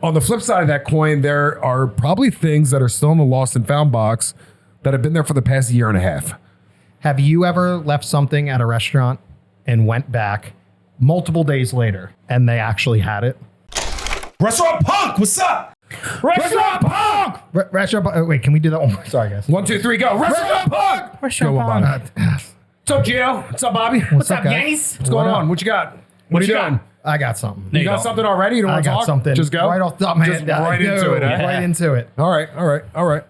On the flip side of that coin, there are probably things that are still in the lost and found box that have been there for the past year and a half. Have you ever left something at a restaurant and went back multiple days later and they actually had it? Restaurant Punk, what's up? Restaurant Punk! Restaurant Punk. Wait, can we do that one more? Sorry, guys. 1, 2, 3, go. Restaurant Punk! Restaurant Go, Punk. What's up, Gio? What's up, Bobby? What's up, guys? Yannis? What's going on? What you got? What are you doing? I got something. You got something already? You don't I want to got talk? something. Just go? Right off the top of my Just head. right into it, huh? Right into it. All right.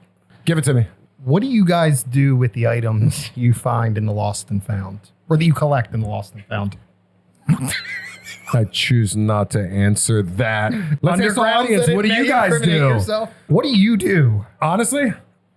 Give it to me. What do you guys do with the items you find in the lost and found? Or that you collect in the lost and found? I choose not to answer that. Let's ask the audience, what do you guys do? Yourself? What do you do? Honestly?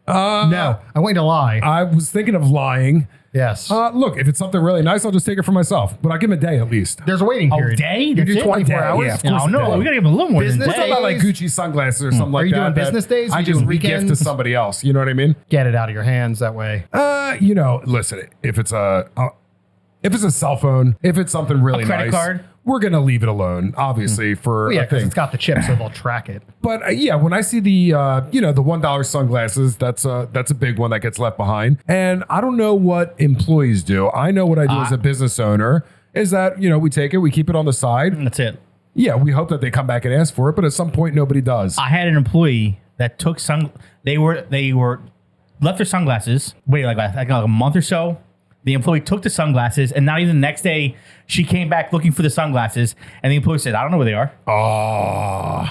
No, I want you to lie. I was thinking of lying. Yes. Look, if it's something really nice, I'll just take it for myself. But I give him a day at least. There's a waiting A period. day? You That's do it? 24 A day, hours? yeah, of course. Oh, no, we got to give him a little more Business than It's that. not like days? Gucci sunglasses or something like you that. doing that business days? I You just doing re-gift to weekends? somebody else. You know what I mean? Get it out of your hands that way. Listen, if it's a cell phone, if it's something really credit nice, card? we're gonna leave it alone, obviously, for Well, yeah, a because thing. it's got the chip, so they'll track it. But when I see the the $1 sunglasses, that's a big one that gets left behind. And I don't know what employees do. I know what I do as a business owner is that we take it, we keep it on the side. That's it. Yeah, we hope that they come back and ask for it, but at some point nobody does. I had an employee that took they were left their sunglasses. Wait, like a month or so. The employee took the sunglasses, and not even the next day, she came back looking for the sunglasses, and the employee said, "I don't know where they are." Oh,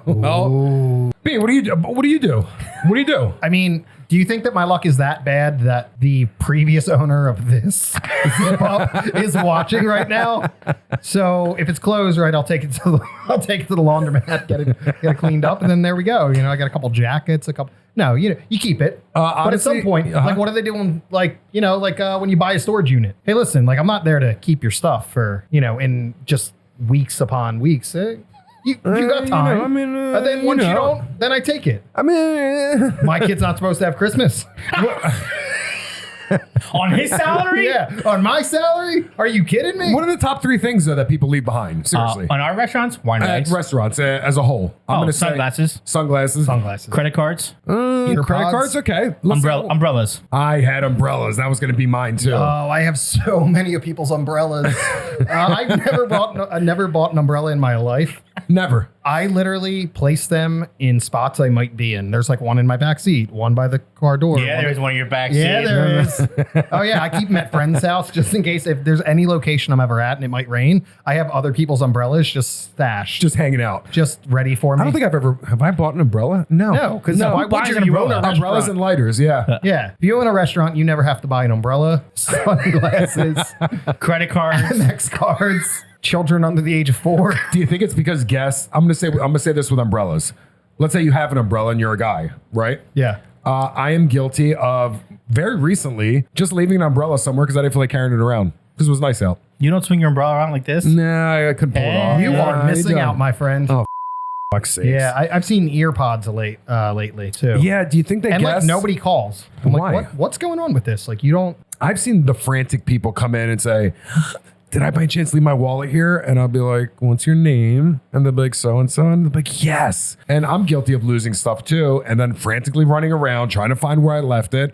well, B, what do you do? What do you do? What do you do? I mean, do you think that my luck is that bad that the previous owner of this zip up is watching right now? So if it's closed, right, I'll take it to the laundromat, get it cleaned up, and then there we go. I got a couple jackets, No, you keep it. But at honestly, some point, like, what are they doing? Like, when you buy a storage unit. Hey, listen, like, I'm not there to keep your stuff for, in just weeks upon weeks. You got time. And then once you don't, then I take it. I mean, My kid's not supposed to have Christmas. On his salary? Yeah, on my salary? Are you kidding me? what are the top 3 things though that people leave behind? Seriously, On our restaurants, wine at bags, restaurants as a whole. I'm gonna say sunglasses, sunglasses, credit cards, credit pods. cards. Okay, Let's- umbrellas. I had umbrellas. That was going to be mine too. Oh, I have so many of people's umbrellas. I've never bought an umbrella in my life. Never. I literally place them in spots I might be in. There's like one in my back seat, one by the car door. Yeah, one there's one in your back Yeah, seat. there is. Oh yeah, I keep them at friends' house just in case if there's any location I'm ever at and it might rain. I have other people's umbrellas just stashed, Just hanging out. just ready for me. I don't think have I bought an umbrella? No. because No, why who would buys you? an You own umbrella? a Umbrellas restaurant. and lighters. Yeah. Yeah, if you own a restaurant, you never have to buy an umbrella, sunglasses, Credit cards. Next cards, children under the age of 4. Do you think it's because guests? I'm gonna say this with umbrellas. Let's say you have an umbrella and you're a guy, right? Yeah. I am guilty of very recently just leaving an umbrella somewhere because I didn't feel like carrying it around because it was nice out. You don't swing your umbrella around like this? Nah, I couldn't pull it off. You Nah, are missing don't. out, my friend. Oh, Fuck's sakes. Yeah, I've seen ear pods lately too. Yeah. Do you think they and guess? like nobody calls. I'm Why? like, what's going on with this? Like, you don't. I've seen the frantic people come in and say, "Did I by chance leave my wallet here?" And I'll be like, "What's your name?" And they'll be like, "So and so." And they'll be like, "Yes." And I'm guilty of losing stuff too, and then frantically running around trying to find where I left it.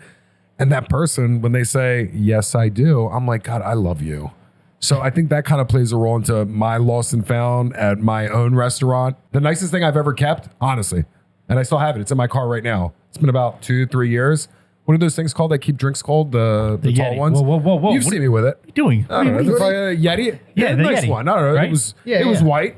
And that person, when they say, "Yes, I do," I'm like, "God, I love you." So I think that kind of plays a role into my lost and found at my own restaurant. The nicest thing I've ever kept, honestly, and I still have it. It's in my car right now. It's been about 2-3 years. What are those things called that keep drinks cold? The tall Yeti. ones? Whoa. You've seen me with it. What are you doing? I don't know. It's probably a Yeti. Yeah, the nice Yeti, one. I don't know. right? It was Yeah, it was yeah. white.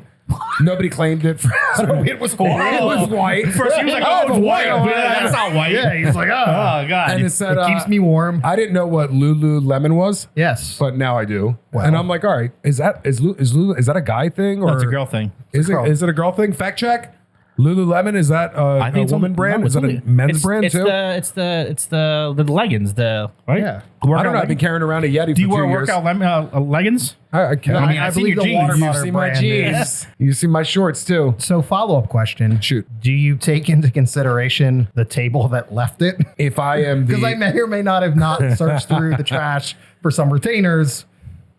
Nobody claimed it. It was white. It was white. First he was like, "Oh, it's white." That's not white. Yeah, he's like, Oh god. And it said, it keeps me warm. I didn't know what Lululemon was, Yes. but now I do. Wow. And I'm like, all right, is that a guy thing or No, it's a girl thing. Is girl. it a girl thing? Fact check. Lululemon, is that a it's woman brand? Is that a men's brand it's too? It's the leggings. The right. Yeah. I Workout don't know. I've been leggings. carrying around a Yeti Do you for 2 wear years. workout leggings? I can't. I mean, I've seen believe your the jeans. water You butter see my brand is- jeans. You see my shorts too. So follow-up question. Shoot. Do you take into consideration the table that left it? If I am Because I may or may not have not searched through the trash for some retainers.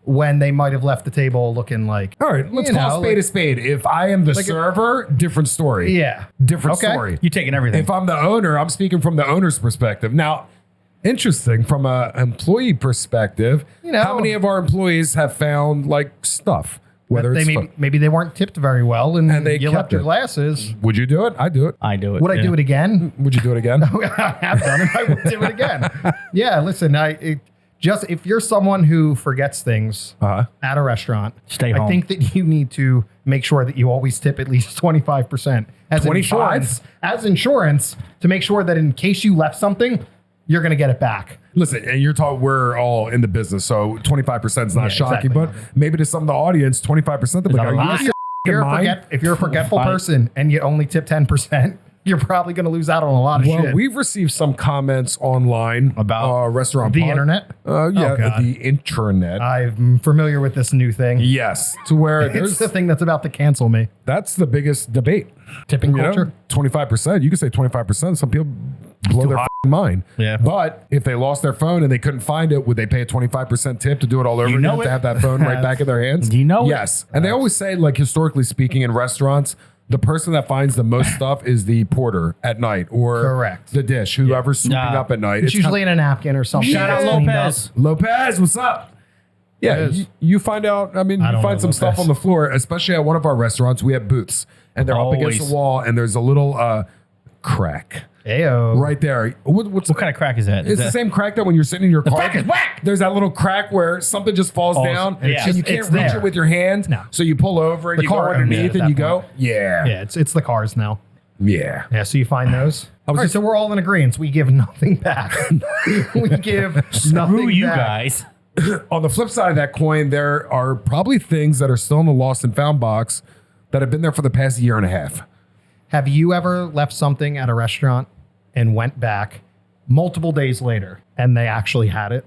when they might have left the table looking like. All right, let's you call know, a spade a spade. If I am the server, different story. Yeah. Different Okay. story. You're taking everything. If I'm the owner, I'm speaking from the owner's perspective. Now, interesting from an employee perspective, You know. how many of our employees have found like stuff? Whether They it's maybe they weren't tipped very well, and they you kept left your it. glasses. Would you do it? I do it. I do it. Would I do it again? Would you do it again? I have done it. I would do it again. Yeah, listen, just if you're someone who forgets things Uh-huh. at a restaurant, Stay I home. think that you need to make sure that you always tip at least 25% as 25? insurance to make sure that in case you left something, you're going to get it back. Listen, and you're talking, we're all in the business, so 25% is not Yeah, shocking, exactly. but maybe to some of the audience, 25%, they'll be like, a are you lot. out of your mind? If you're a forgetful Fine. person and you only tip 10%, you're probably going to lose out on a lot of Well, shit. we've received some comments online About restaurant The Punk. internet? Yeah, God. the intranet. I'm familiar with this new thing. Yes, to where It's there's the thing that's about to cancel me. that's the biggest debate. Tipping You know, culture. 25%. You can say 25%. Some people blow their f***ing mind. Yeah. But if they lost their phone and they couldn't find it, would they pay a 25% tip to do it all over You again know to it. have that phone right back in their hands? You know it. Yes. And they always say, like historically speaking, in restaurants, the person that finds the most stuff is the porter at night or Correct. the dish, whoever's swooping Nah. up at night. It's usually in a napkin or something. Shout out that's cleaned up. Lopez. Lopez, what's up? Yeah, Yes. you find out. I mean, I you don't find know some stuff Lopez. on the floor, especially at one of our restaurants. We have booths, and they're up against Always. the wall, and there's a little crack Ayo. right there. What's What kind of crack is that? It's the same crack that when you're sitting in your car, crack is whack! there's that little crack where something just falls down, and it's and just- you can't it's reach there. it with your hand. No. So you pull over and The you go car underneath, owns it and at you that go, point. yeah, Yeah, it's the cars now. yeah. Yeah, so you find those. All right, just- so we're all in agreement. We give nothing back. We give Screw nothing you back. guys. On the flip side of that coin, there are probably things that are still in the lost and found box that have been there for the past year and a half. Have you ever left something at a restaurant and went back multiple days later and they actually had it?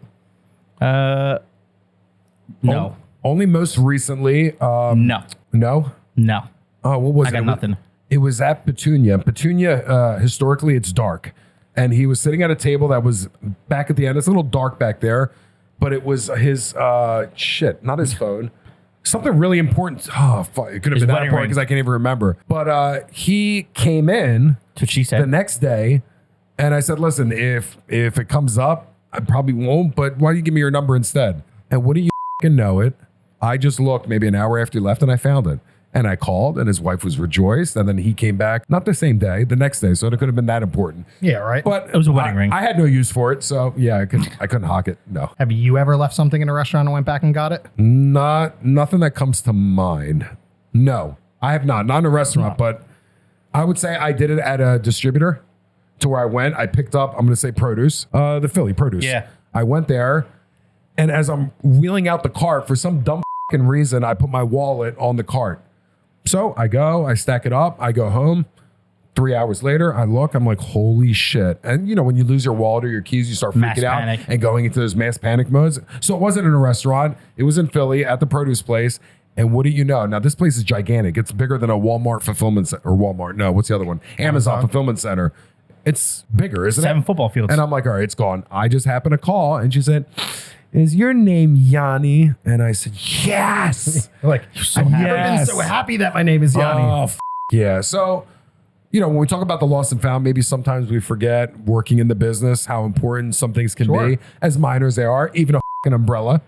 No. Only most recently. No. No. No. Oh, what was I it? got It was- nothing. It was at Petunia. Petunia, historically, it's dark. And he was sitting at a table that was back at the end. It's a little dark back there, but it was his, not his phone. Something really important. Oh, fuck. It could have His been that wedding important ring. because I can't even remember. But he came in That's what she the said. next day, and I said, listen, if it comes up, I probably won't, but why don't you give me your number instead? And wouldn't you fucking know it? I just looked maybe an hour after he left and I found it. And I called and his wife was rejoiced. And then he came back, not the same day, the next day. So it could have been that important. Yeah, right. But It was a wedding ring. I had no use for it. So yeah, I couldn't hawk it. No. Have you ever left something in a restaurant and went back and got it? Nothing that comes to mind. No, I have not. Not in a restaurant, but I would say I did it at a distributor to where I went. I picked up, I'm going to say produce, the Philly produce. Yeah. I went there, and as I'm wheeling out the cart, for some dumb fucking reason, I put my wallet on the cart. So I go, I stack it up, I go home. 3 hours later, I look, I'm like, holy shit. And you know, when you lose your wallet or your keys, you start freaking Mass out panic. and going into those mass panic modes. So it wasn't in a restaurant. It was in Philly at the produce place. And what do you know? Now, this place is gigantic. It's bigger than a Walmart fulfillment center. Or Walmart. No, what's the other one? Amazon fulfillment center. It's bigger, isn't 7 it? football fields. And I'm like, all right, it's gone. I just happened to call. And she said, is your name Yianni? And I said, yes. Like, I've never been Yes. so happy that my name is Yanni. Oh, yeah. So, you know, when we talk about the lost and found, maybe sometimes we forget working in the business how important some things can Sure. be, as minor as they are, even a fucking umbrella,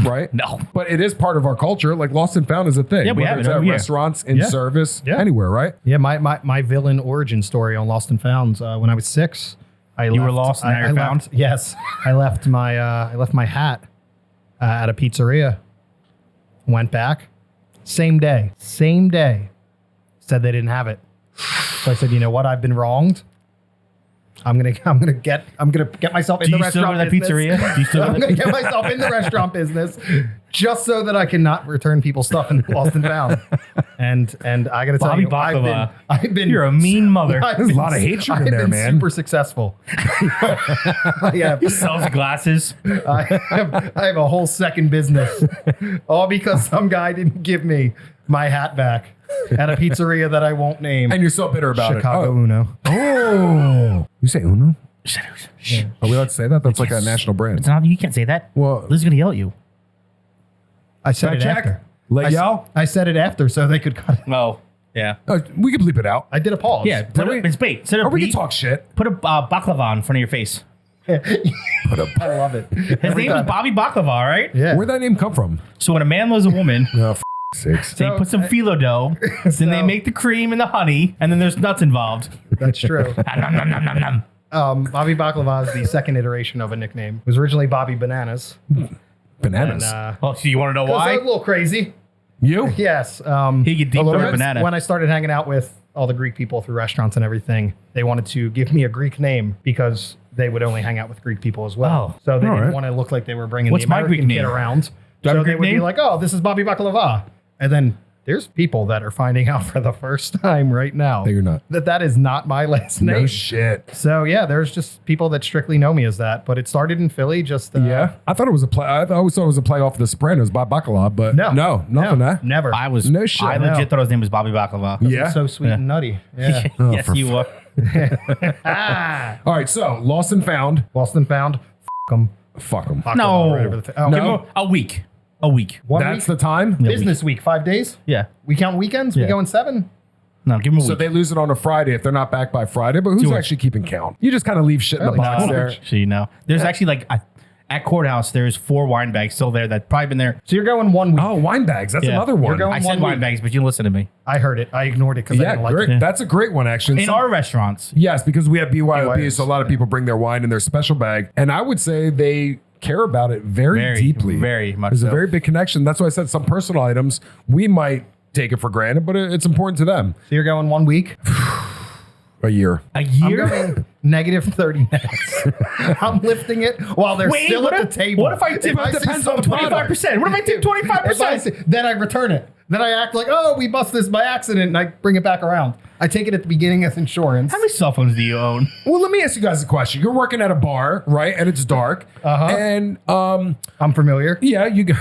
right? No. But it is part of our culture. Like lost and found is a thing. Yeah, we Whether have it it's at every year. restaurants, in Yeah. service, Yeah. anywhere, right? Yeah, my villain origin story on Lost and Found. When I was 6, You were lost and now you're found? left, yes, I left my hat at a pizzeria. Went back, same day. Said they didn't have it. So I said, you know what? I've been wronged. I'm gonna get myself in Do the you still go restaurant to that business. pizzeria? Do you still go I'm to gonna get myself in the restaurant business just so that I can not return people's stuff in Lost and Found. And I gotta tell Bobby you, Baklava, I've been you're a mean mother. There's a lot of hatred in there, man. Super successful. I have, Sells glasses. I have a whole second business, all because some guy didn't give me my hat back at a pizzeria that I won't name. And you're so bitter about Chicago it. Uno. Oh. You say Uno? Shh. Are we allowed to say that? That's like a national brand. It's not, you can't say that. Well, Liz's gonna yell at you. I said Fact it check. after. Let yell. I said it after so they could cut it. Oh, yeah. We can bleep it out. I did a pause. Yeah, it's bait. Instead Or of we can beat, talk shit. put a baklava in front of your face. I love it. His name is Bobby Baklava, right? Yeah. Where'd that name come from? So when a man loves a woman, No, sakes. they put some phyllo dough, then they make the cream and the honey, and then there's nuts involved. That's true. Nom, nom, nom, nom, nom. Bobby Baklava is the second iteration of a nickname. It was originally Bobby Bananas. Bananas. Oh, so you want to know I was why? a little crazy. You? Yes. He get deep little throat bit. banana. When I started hanging out with all the Greek people through restaurants and everything, they wanted to give me a Greek name because they would only hang out with Greek people as well. Oh, so they all didn't right. want to look like they were bringing What's the my American Greek kid name? around. Do I have So a they Greek would be name? like, "Oh, this is Bobby Baklava," and then there's people that are finding out for the first time right now No, you're not. that is not my last name. No shit. So yeah, there's just people that strictly know me as that. But it started in Philly. Just Yeah. I thought it was a play. I always thought it was a play off of The Sopranos by Bacala, but nothing. Huh? never. I was No shit. I No. legit thought his name was Bobby Baklava. Yeah. It's so sweet and nutty. Yeah. Yes, for you are. All right. So lost and found. Lost and found. F them. Fuck them. No. Oh, No. Give him a week. A week. One That's week? the time. Yeah, Business week, 5 days. Yeah. We count weekends. We Yeah. go in 7. No, give him a So week. they lose it on a Friday if they're not back by Friday. But who's 2 weeks. actually keeping count? You just kind of leave shit in the Really? box No. there. So you know. There's actually like at courthouse, there's 4 wine bags still there that probably been there. So you're going 1 week. Oh, wine bags. That's Yeah. another one. You're going- I One said wine week. bags, but you didn't listen to me. I heard it. I ignored it because I Yeah, didn't like great. it. That's a great one, actually. In our restaurants. Yes, because we have BYOB, BYOs. so a lot of people bring their wine in their special bag. And I would say they care about it very deeply. Very much There's so. a very big connection. That's why I said some personal items we might take it for granted, but it's important to them. So you're going 1 week. A year. A I'm year? going negative 30 minutes. I'm lifting it while they're still what at if- the table. What if I tip I see depends on the somebody- 25%? What if I tip If I 25%? see- then I return it. Then I act like, oh, we bust this by accident, and I bring it back around. I take it at the beginning as insurance. How many cell phones do you own? Well, let me ask you guys a question. You're working at a bar, right? And it's dark. Uh-huh. And I'm familiar. yeah, you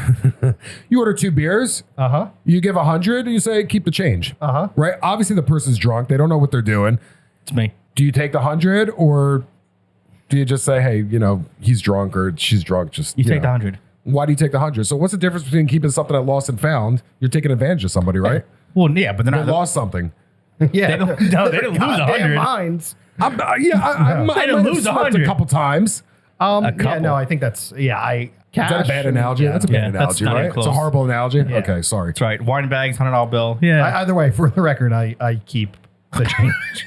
order 2 beers. Uh-huh. You give 100. You say keep the change. Uh-huh. Right. Obviously, the person's drunk. They don't know what they're doing. It's me. Do you take the 100 or do you just say, hey, he's drunk or she's drunk? Just You take the know. 100. Why do you take the 100? So what's the difference between keeping something at lost and found? You're taking advantage of somebody, right? Well, yeah, but they're They not. lost something. Yeah. They don't- no, they didn't lose Goddamn 100. minds. I They might didn't have lose slipped 100. a couple times. Yeah, couple. no, I think that's, Is that a bad analogy? Yeah. That's a Yeah, bad that's analogy, not right? even It's a close. horrible analogy. Okay, sorry. That's right. Wine bags, $100 bill. Yeah. Either way, for the record, I keep the change.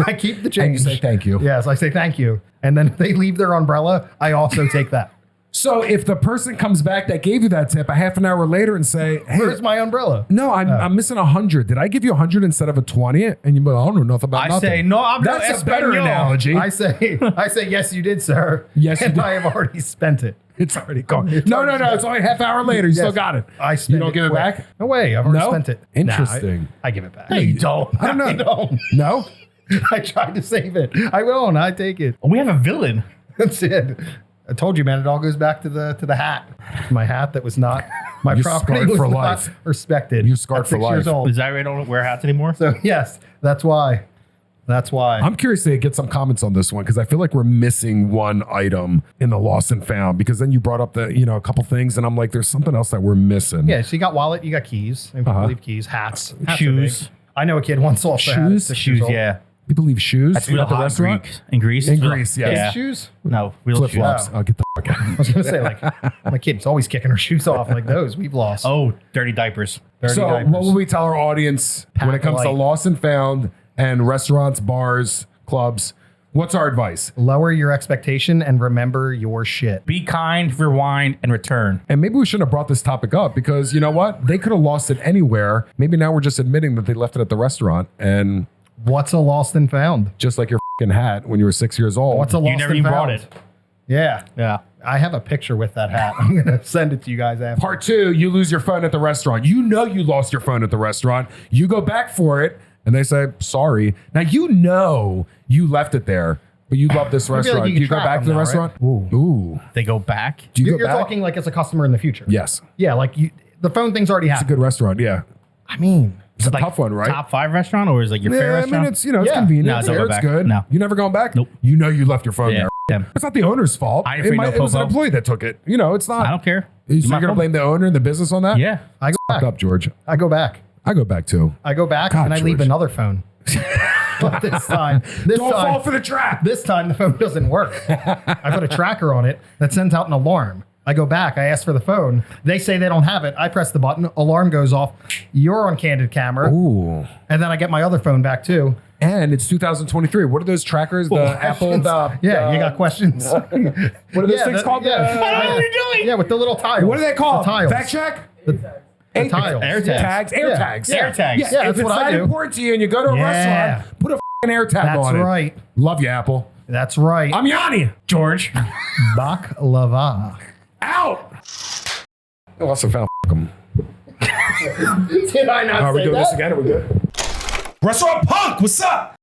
I keep the And you change. say thank you. Yes, I say thank you. And then if they leave their umbrella, I also take that. So if the person comes back that gave you that tip a half an hour later and say, hey, Where's my umbrella? no, I'm missing 100. Did I give you 100 instead of a 20? And you go, I don't know nothing about I nothing. say, no, I'm not That's a better Espanol. analogy. I say, yes, you did, sir. Yes, you and did. I have already spent it. It's already gone. It's No, already it's spent. only a half hour later. You Yes. still got it. I spent You don't give it quick. back? No way. I've already No? spent it. Interesting. Nah, I give it back. No, you don't. I don't know. I don't. No? I tried to save it. I won't. I take it. We have a villain. That's it. I told you, man. It all goes back to the hat. My hat that was not my You're property scarred was for not life. respected. You're scarred at for 6 years life. old. Is that right? I don't wear hats anymore. So yes, that's why. That's why. I'm curious to get some comments on this one because I feel like we're missing one item in the lost and found because then you brought up a couple things and I'm like, there's something else that we're missing. Yeah. So you got wallet. You got keys. I believe keys. Hats. Hats are Shoes. big. I know a kid once also had Shoes? at 6 years Shoes, old. yeah. People leave shoes That's real at the hot restaurant. In Greece. In It's real- Greece, yes. Yeah. Shoes. No, real Flip shoes. flops. Oh. I'll get the fuck out. I was gonna say like my kid's always kicking her shoes off like those. We've lost. Oh, dirty diapers. Dirty So diapers. what will we tell our audience when it Pack comes to light. lost and found and restaurants, bars, clubs? What's our advice? Lower your expectation and remember your shit. Be kind, rewind, and return. And maybe we shouldn't have brought this topic up because you know what? They could have lost it anywhere. Maybe now we're just admitting that they left it at the restaurant and What's a lost and found? just like your fucking hat when you were 6 years old. What's a lost never and even found? brought it. Yeah. Yeah. I have a picture with that hat. I'm gonna send it to you guys after. Part 2, you lose your phone at the restaurant. You know you lost your phone at the restaurant. You go back for it and they say, sorry. Now you know you left it there, but you love this feel like restaurant. you Do can you go track back them to the now, restaurant? right? Ooh. They go back. Do you You're go back? talking like as a customer in the future. Yes. Yeah, like the phone thing's already It's a happened. good restaurant. Yeah. I mean, It's a tough one, right? Top 5 restaurant or is it like your fair Yeah, I restaurant? mean, it's it's Yeah. convenient. No, it's don't there, go it's back. good. No. You never going back? Nope. You know you left your phone Yeah, there. them. It's not the owner's fault. I ain't afraid no It was an popo. employee that took it. It's not. I don't care. So you're might gonna phone- blame the owner and the business on that? Yeah. I go Fuck back. up, George. I go back. I go back too. I go back God, and I leave George. another phone. But this time, Don't fall for the trap. this time the phone doesn't work. I put a tracker on it that sends out an alarm. I go back, I ask for the phone. They say they don't have it. I press the button, alarm goes off. You're on candid camera. Ooh. And then I get my other phone back too. And it's 2023. What are those trackers? The Apple. Yeah, you got questions. What are those things called? I don't know what you're doing. Yeah, with the little tiles. What are they called? The tiles. Fact check. The tiles. Air tags. Air Yeah. tags. Air tags. Yeah, Yeah, if that's it's what I that do. important to you and you go to a Yeah. restaurant, put a f***ing air tag That's on it. right. Love you, Apple. That's right. I'm Yianni. George. Baklava. Out. I also found them. Did I not Are we say doing that? this again? Are we good? Restaurant Punk, what's up?